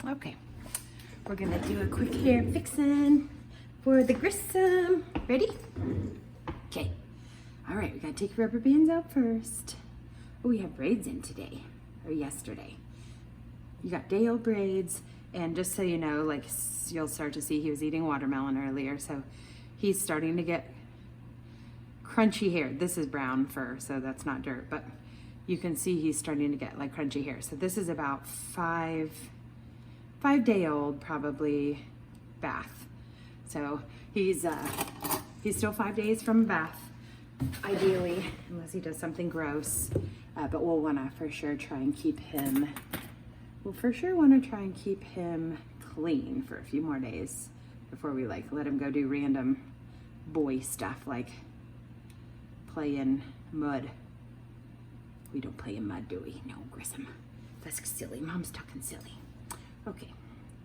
Okay, we're gonna do a quick hair fixin' for the Grissom. Ready? Okay. All right, we gotta take rubber bands out first. Oh, we have braids in today, or yesterday. You got day-old braids, and just so you know, like you'll start to see he was eating watermelon earlier, so he's starting to get crunchy hair. This is brown fur, so that's not dirt, but you can see he's starting to get like crunchy hair. So this is about five-day-old probably bath. So he's still 5 days from bath, ideally, unless he does something gross. But we'll want to for sure try and keep him. We'll for sure want to try and keep him clean for a few more days before we like let him go do random boy stuff like play in mud. We don't play in mud, do we? No, Grissom. That's silly. Mom's talking silly. Okay,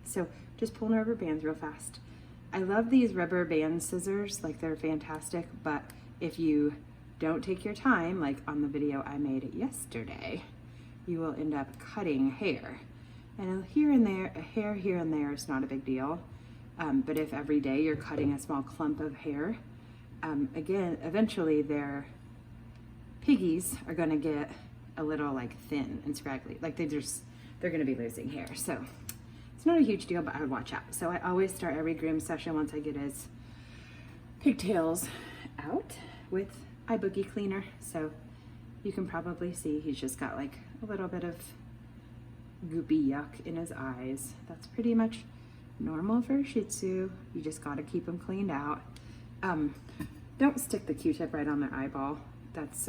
so just pulling rubber bands real fast. I love these rubber band scissors, like they're fantastic, but if you don't take your time, like on the video I made yesterday, you will end up cutting hair. And here and there, a hair here and there is not a big deal. But if every day you're cutting a small clump of hair, again, eventually their piggies are gonna get a little like thin and scraggly. Like they're gonna be losing hair. So it's not a huge deal, but I would watch out. So I always start every groom session once I get his pigtails out with iBoogie cleaner. So you can probably see he's just got like a little bit of goopy yuck in his eyes. That's pretty much normal for a Shih Tzu. You just gotta keep them cleaned out. Don't stick the Q-tip right on their eyeball. That's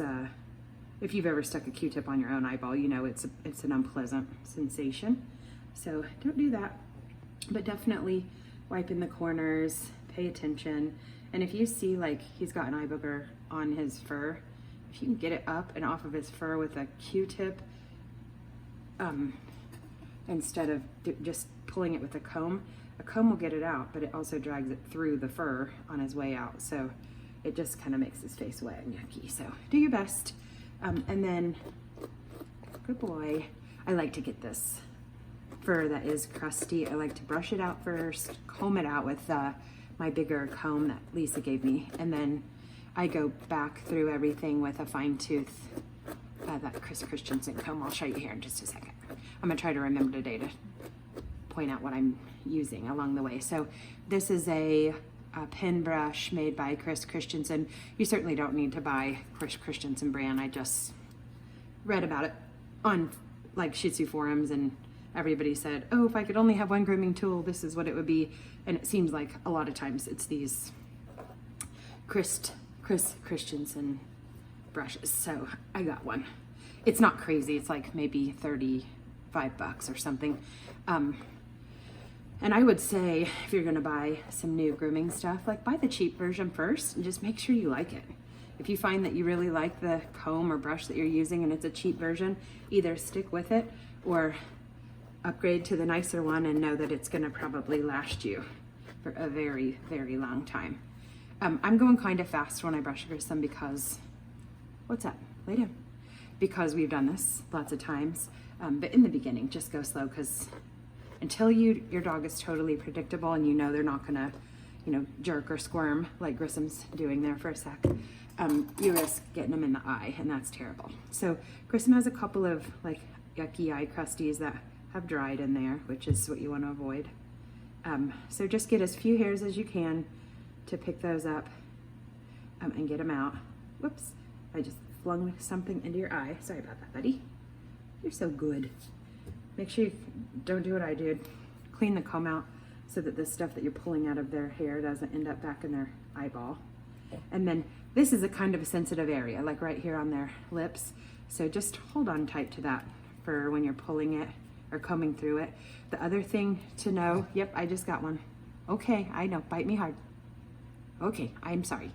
if you've ever stuck a Q-tip on your own eyeball, you know it's an unpleasant sensation. So don't do that, but definitely wipe in the corners, pay attention. And if you see like he's got an eye booger on his fur, if you can get it up and off of his fur with a Q-tip, instead of just pulling it with a comb will get it out, but it also drags it through the fur on his way out. So it just kind of makes his face wet and yucky. So do your best. And then, good boy. I like to get this fur that is crusty. I like to brush it out first, comb it out with my bigger comb that Lisa gave me. And then I go back through everything with a fine tooth, that Chris Christensen comb. I'll show you here in just a second. I'm gonna try to remember today to point out what I'm using along the way. So this is a pen brush made by Chris Christensen. You certainly don't need to buy Chris Christensen brand. I just read about it on like Shih Tzu forums, and everybody said, oh, if I could only have one grooming tool, this is what it would be. And it seems like a lot of times it's these Chris Christensen brushes. So I got one. It's not crazy. It's like maybe $35 or something. And I would say if you're gonna buy some new grooming stuff, like buy the cheap version first and just make sure you like it. If you find that you really like the comb or brush that you're using and it's a cheap version, either stick with it or upgrade to the nicer one and know that it's gonna probably last you for a very, very long time. I'm going kind of fast when I brush Grissom because, what's up? Lay down. Because we've done this lots of times. But in the beginning, just go slow, because until your dog is totally predictable and you know they're not gonna, jerk or squirm like Grissom's doing there for a sec, you risk getting them in the eye, and that's terrible. So Grissom has a couple of like yucky eye crusties that have dried in there, which is what you want to avoid. So just get as few hairs as you can to pick those up and get them out. Whoops, I just flung something into your eye. Sorry about that, buddy. You're so good. Make sure you don't do what I did. Clean the comb out so that the stuff that you're pulling out of their hair doesn't end up back in their eyeball. And then this is a kind of a sensitive area, like right here on their lips. So just hold on tight to that for when you're pulling it or combing through it. The other thing to know, yep, I just got one. Okay, I know, bite me hard. Okay, I'm sorry.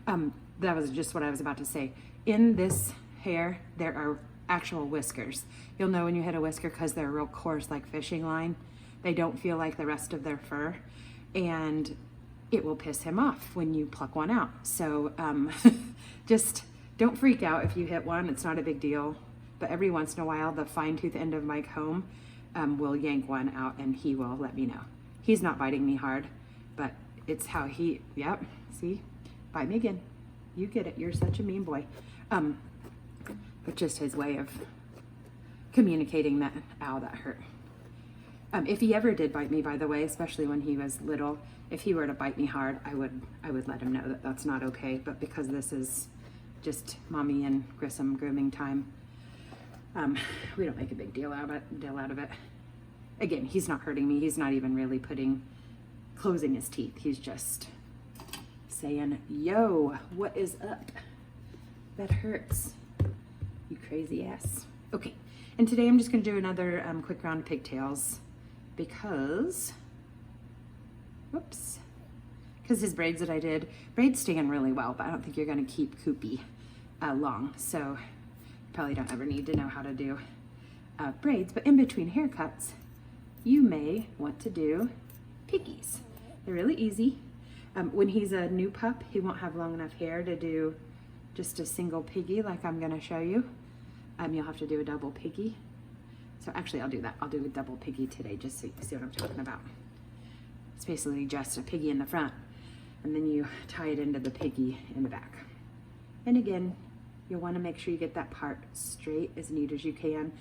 That was just what I was about to say. In this hair, there are actual whiskers. You'll know when you hit a whisker because they're real coarse, like fishing line. They don't feel like the rest of their fur, and it will piss him off when you pluck one out. So just don't freak out if you hit one. It's not a big deal. But every once in a while, the fine tooth end of my comb will yank one out and he will let me know. He's not biting me hard, but it's how he, yep, see, bite me again. You get it, you're such a mean boy. But just his way of communicating that, ow, that hurt. If he ever did bite me, by the way, especially when he was little, if he were to bite me hard, I would let him know that that's not okay. But because this is just mommy and Grissom grooming time, we don't make a big deal out of it. Again, he's not hurting me. He's not even really closing his teeth. He's just saying, yo, what is up? That hurts, you crazy ass. Okay, and today I'm just gonna do another quick round of pigtails because his braids that I did, braids stand really well, but I don't think you're gonna keep Koopy long, so you probably don't ever need to know how to do braids, but in between haircuts, you may want to do piggies. They're really easy. When he's a new pup, he won't have long enough hair to do just a single piggy like I'm gonna show you. You'll have to do a double piggy. So actually I'll do that. I'll do a double piggy today just so you can see what I'm talking about. It's basically just a piggy in the front and then you tie it into the piggy in the back. And again, you'll wanna make sure you get that part straight as neat as you can.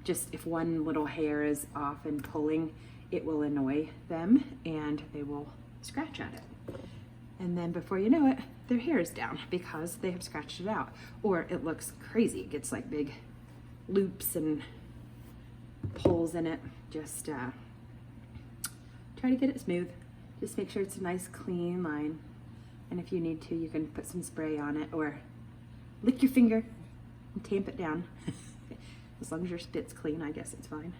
Just if one little hair is off and pulling, it will annoy them and they will scratch at it. And then before you know it, their hair is down because they have scratched it out. Or it looks crazy. It gets like big loops and pulls in it. Just try to get it smooth. Just make sure it's a nice clean line. And if you need to, you can put some spray on it or lick your finger and tamp it down. As long as your spit's clean, I guess it's fine.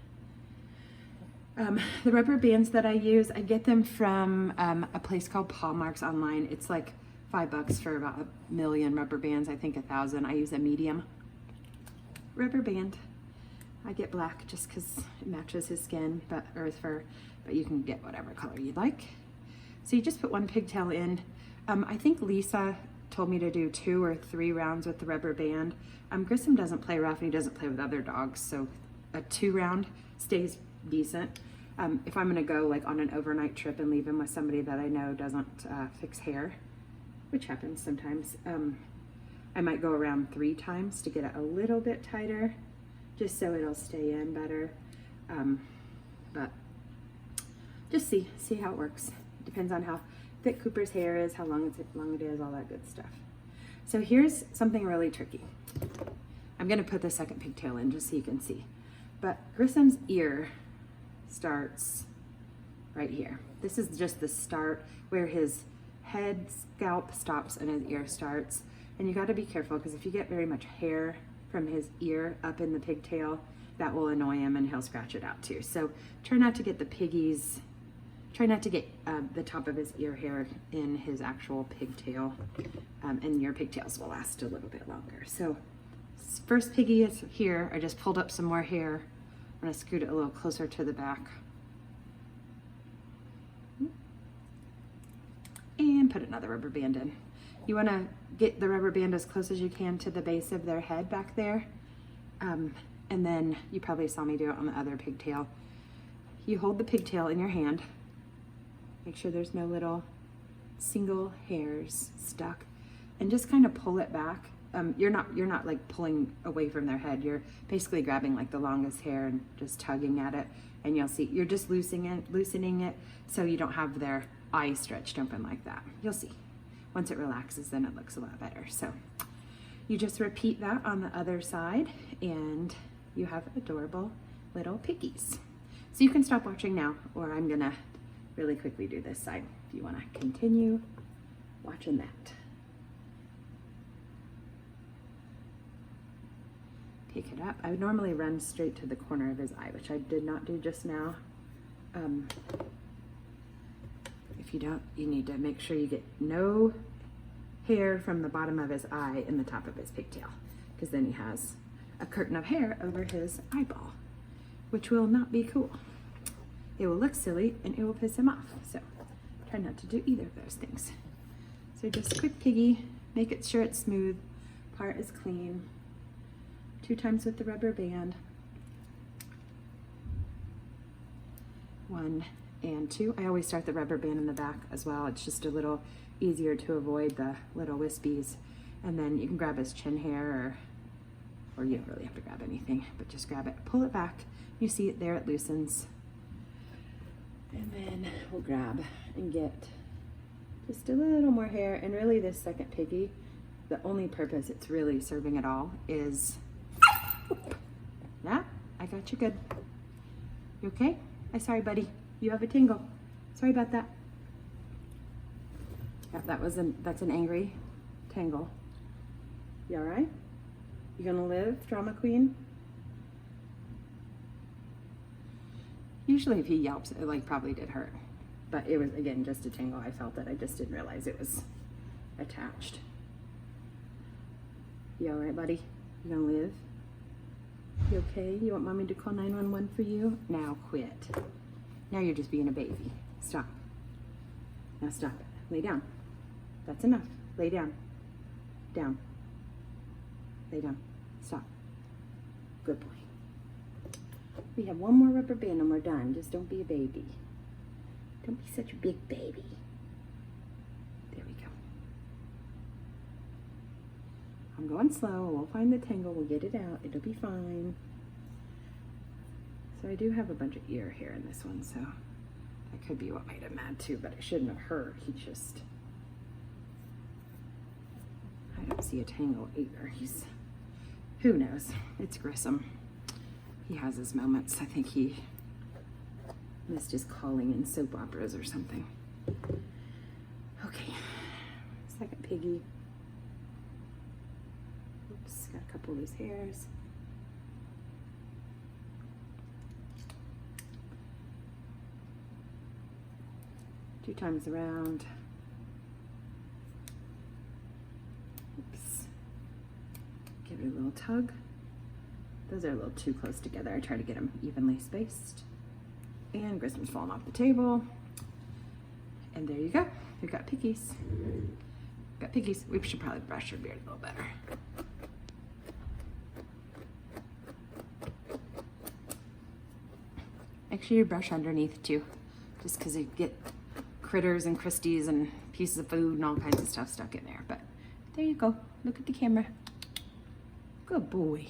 The rubber bands that I use, I get them from a place called Paw Marks online. It's like $5 for about 1,000,000 rubber bands. I think 1,000. I use a medium rubber band. I get black just because it matches his skin, but earth fur, but you can get whatever color you'd like. So you just put one pigtail in. I think Lisa told me to do 2 or 3 rounds with the rubber band. Grissom doesn't play rough and he doesn't play with other dogs, so a 2 round stays decent. If I'm gonna go like on an overnight trip and leave him with somebody that I know doesn't fix hair, which happens sometimes, I might go around 3 times to get it a little bit tighter, just so it'll stay in better. But just see how it works. It depends on how thick Cooper's hair is, how long it is, all that good stuff. So here's something really tricky. I'm gonna put the second pigtail in just so you can see. But Grissom's ear starts right here. This is just the start where his head scalp stops and his ear starts. And you gotta be careful because if you get very much hair from his ear up in the pigtail, that will annoy him and he'll scratch it out too. So try not to get the piggies, try not to get the top of his ear hair in his actual pigtail, and your pigtails will last a little bit longer. So first piggy is here. I just pulled up some more hair. I'm gonna scoot it a little closer to the back. And put another rubber band in. You wanna get the rubber band as close as you can to the base of their head back there. And then you probably saw me do it on the other pigtail. You hold the pigtail in your hand. Make sure there's no little single hairs stuck and just kind of pull it back. You're not like pulling away from their head. You're basically grabbing like the longest hair and just tugging at it, and you'll see you're just loosening it so you don't have their eye stretched open like that. You'll see. Once it relaxes, then it looks a lot better. So you just repeat that on the other side and you have adorable little piggies. So you can stop watching now, or I'm gonna really quickly do this side if you wanna continue watching that. Pick it up. I would normally run straight to the corner of his eye, which I did not do just now. If you don't, you need to make sure you get no hair from the bottom of his eye in the top of his pigtail, because then he has a curtain of hair over his eyeball, which will not be cool. It will look silly and it will piss him off. So try not to do either of those things. So just quick piggy, make it sure it's smooth, part is clean. 2 times with the rubber band. 1 and 2. I always start the rubber band in the back as well. It's just a little easier to avoid the little wispies. And then you can grab his chin hair, or you don't really have to grab anything, but just grab it, pull it back. You see it there, it loosens. And then we'll grab and get just a little more hair. And really this second piggy, the only purpose it's really serving at all is, yeah, I got you good. You okay? I'm sorry, buddy. You have a tingle. Sorry about that. Yeah, that's an angry tangle. You all right? You gonna live, drama queen? Usually if he yelps, it like probably did hurt. But it was, again, just a tingle. I felt it. I just didn't realize it was attached. You all right, buddy? You gonna live? You okay? You want mommy to call 911 for you? Now quit. Now you're just being a baby. Stop. Now stop. Lay down. That's enough. Lay down. Down. Lay down. Stop. Good boy. We have one more rubber band and we're done. Just don't be a baby. Don't be such a big baby. There we go. I'm going slow. We'll find the tangle. We'll get it out. It'll be fine. So I do have a bunch of ear hair in this one, so that could be what made him mad too, but it shouldn't have hurt. He just, I don't see a tangle either. He's, who knows? It's Grissom. He has his moments. I think he missed his calling in soap operas or something. Okay, second piggy. Oops, got a couple loose hairs. Two times around. Oops. Give it a little tug. Those are a little too close together. I try to get them evenly spaced. And Grissom's falling off the table. And there you go. We've got piggies. Got piggies. We should probably brush your beard a little better. Make sure you brush underneath too, just because you get critters and cristies and pieces of food and all kinds of stuff stuck in there. But there you go. Look at the camera. Good boy.